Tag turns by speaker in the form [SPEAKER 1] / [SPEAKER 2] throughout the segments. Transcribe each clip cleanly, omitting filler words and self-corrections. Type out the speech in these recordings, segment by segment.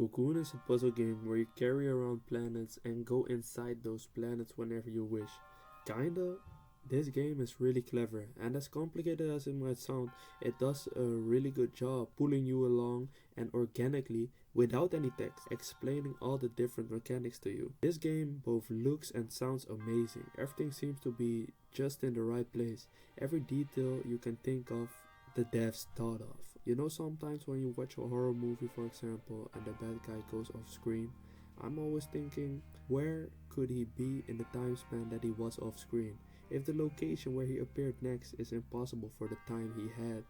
[SPEAKER 1] Cocoon is a puzzle game where you carry around planets and go inside those planets whenever you wish. Kinda. This game is really clever, and as complicated as it might sound, it does a really good job pulling you along and organically, without any text, explaining all the different mechanics to you. This game both looks and sounds amazing. Everything seems to be just in the right place. Every detail you can think of, the devs thought of. You know, sometimes when you watch a horror movie, for example, and the bad guy goes off screen, I'm always thinking, where could he be in the time span that he was off screen? If the location where he appeared next is impossible for the time he had,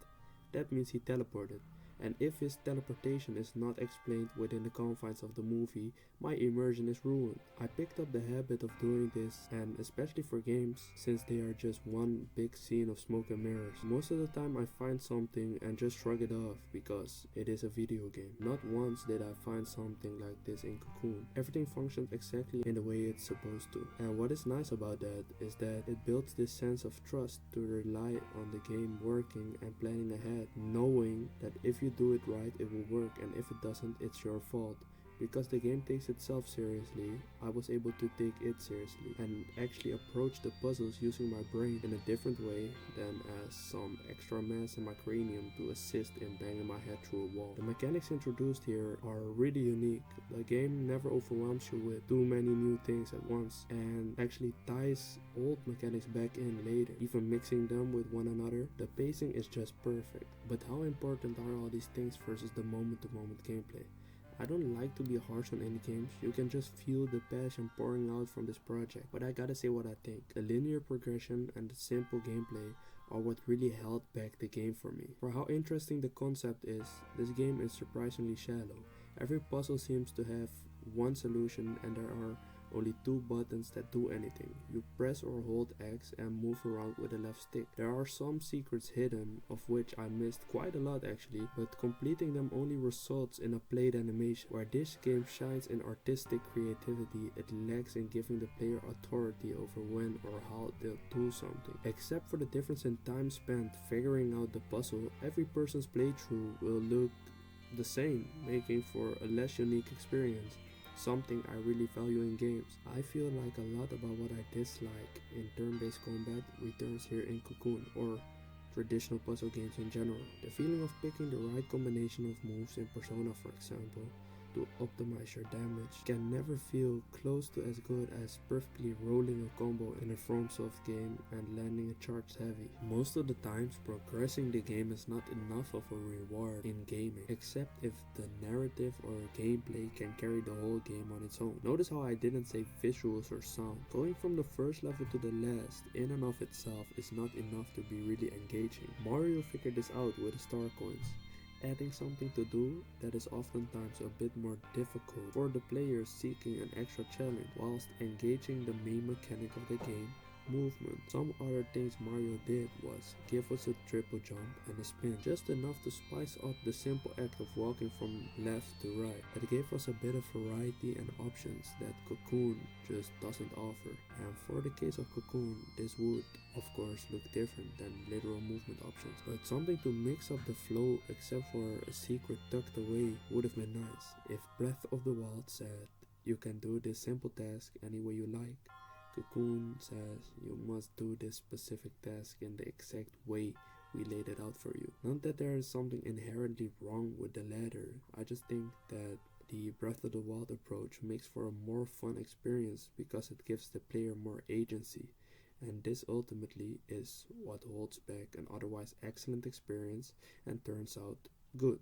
[SPEAKER 1] that means he teleported. And if his teleportation is not explained within the confines of the movie, my immersion is ruined. I picked up the habit of doing this, and especially for games, since they are just one big scene of smoke and mirrors. Most of the time I find something and just shrug it off because it is a video game. Not once did I find something like this in Cocoon. Everything functions exactly in the way it's supposed to. And what is nice about that is that it builds this sense of trust to rely on the game working and planning ahead, knowing that if you do it right, it will work, and if it doesn't, it's your fault. Because the game takes itself seriously, I was able to take it seriously and actually approach the puzzles using my brain in a different way than as some extra mass in my cranium to assist in banging my head through a wall. The mechanics introduced here are really unique. The game never overwhelms you with too many new things at once and actually ties old mechanics back in later, even mixing them with one another. The pacing is just perfect. But how important are all these things versus the moment-to-moment gameplay? I don't like to be harsh on any games, you can just feel the passion pouring out from this project, but I gotta say what I think. The linear progression and the simple gameplay are what really held back the game for me. For how interesting the concept is, this game is surprisingly shallow. Every puzzle seems to have one solution and there are only two buttons that do anything. You press or hold X and move around with the left stick. There are some secrets hidden, of which I missed quite a lot actually, but completing them only results in a played animation. Where this game shines in artistic creativity, it lacks in giving the player authority over when or how they'll do something. Except for the difference in time spent figuring out the puzzle, every person's playthrough will look the same, making for a less unique experience. Something I really value in games. I feel like a lot about what I dislike in turn-based combat returns here in Cocoon, or traditional puzzle games in general. The feeling of picking the right combination of moves in Persona, for example, to optimize your damage can never feel close to as good as perfectly rolling a combo in a FromSoft game and landing a charged heavy. Most of the times, progressing the game is not enough of a reward in gaming, except if the narrative or gameplay can carry the whole game on its own. Notice how I didn't say visuals or sound. Going from the first level to the last in and of itself is not enough to be really engaging. Mario figured this out with the star coins, adding something to do that is oftentimes a bit more difficult for the players seeking an extra challenge whilst engaging the main mechanic of the game, movement. Some other things Mario did was give us a triple jump and a spin, just enough to spice up the simple act of walking from left to right. It gave us a bit of variety and options that Cocoon just doesn't offer. And for the case of Cocoon, this would of course look different than literal movement options, but something to mix up the flow except for a secret tucked away would have been nice. If Breath of the Wild said, you can do this simple task any way you like, Cocoon says you must do this specific task in the exact way we laid it out for you. Not that there is something inherently wrong with the latter, I just think that the Breath of the Wild approach makes for a more fun experience because it gives the player more agency, and this ultimately is what holds back an otherwise excellent experience and turns out good.